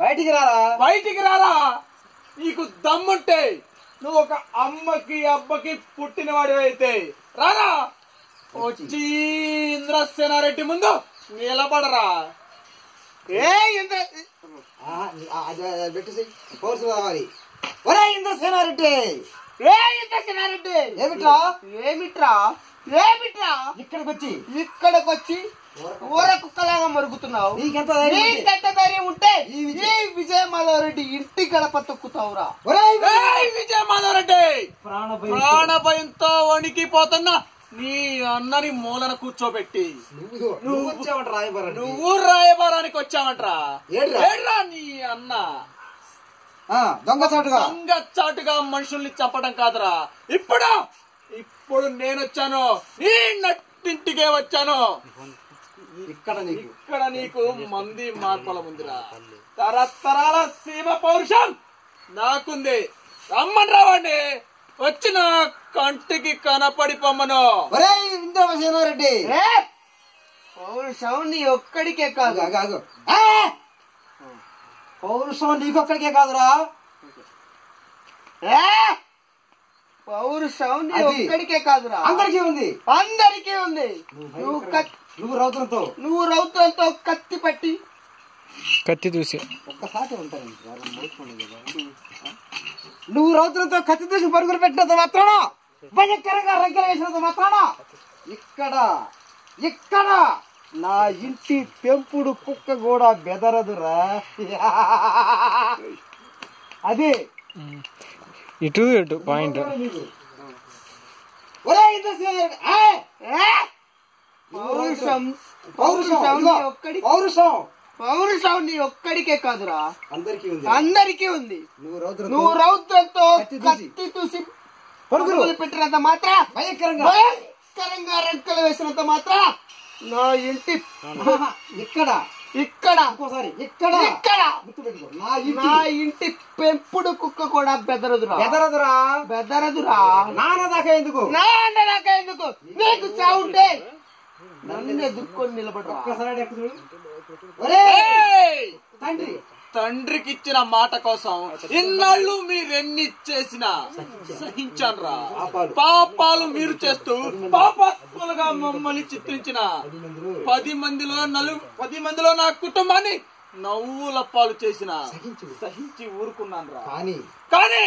బయటికి రారా. నీకు దమ్ముంటే నువ్వు ఒక అమ్మకి అబ్బకి పుట్టినవాడు అయితే రారా, వచ్చి ఇంద్రసేనారెడ్డి ముందు నిలబడరా. ఏ ఇంద్రసేనారెడ్డి, ఏమిట్రా ఇక్కడికి వచ్చి ఊర కుక్కలాగా మరుగుతున్నావు? నీకెంత ధైర్యం ఉంటే ఈ విజయమాధవరెడ్డి ఇంటి గడప తొక్కుతావురా? విజయమాధవరెడ్డి, ప్రాణభయంతో వణికిపోతున్నా నీ అన్నని మూలన కూర్చోబెట్టి నువ్వు రాయబారానికి వచ్చావంట్రా. నీ అన్న దొంగచాటుగా మనుషుల్ని చంపడం కాదురా. ఇప్పుడు నేను వచ్చాను, నీ నట్టింటికే వచ్చాను. ఇక్కడ నీకు మంది మార్పల ముందురా. తరతరాల సీమ పౌరుషం నాకుంది. రమ్మని రావండి, వచ్చిన కంటికి కనపడి పొమ్మను. ఇంద్రసేనారెడ్డి, పౌరుషం నీ ఒక్కడికే కాదు, పౌరుషం నీకొక్కడికే కాదురా. పౌరుషం నీ ఒక్కడికే కాదురా, అందరికీ ఉంది. నువ్వు రౌతులతో కత్తి చూసి ఒక్కసారి ఉంటాను. నువ్వు రౌతులతో కత్తి చూసి పరుగులు పెట్టినంత మాత్రాన, భయంకరంగా రంకెలు వేసినంత మాత్రాన ఇక్కడ నా ఇంటి పెంపుడు కుక్క కూడా బెదరదురా. అదే ఇటు పాయింట్. పౌరుషం నీ ఒక్కడికే కాదురా, అందరికీ ఉంది. నువ్వు రౌద్రంతో కత్తి చూసి పరుగులు పెట్టినంత మాత్ర, భయంకరంగా రెక్కలు వేసినంత మాత్ర నా ఇంటి ఇక్కడ నా ఇంటి పెంపుడు కుక్క కూడా బెదరదురా. నాన్న దాకా ఎందుకు నీకు చావుంటే నన్ను ఎదుర్కొని నిలబడరా. తండ్రికి ఇచ్చిన మాట కోసం ఇన్నాళ్ళు మీరెన్ని చేసినా సహించాన్రా. పాపాలు మీరు చేస్తూ పాపాత్ములుగా మమ్మల్ని చిత్రించిన 10 మందిలో నా కుటుంబాన్ని నవ్వుల పాలు చేసిన సహించి ఊరుకున్నాను రా. కానీ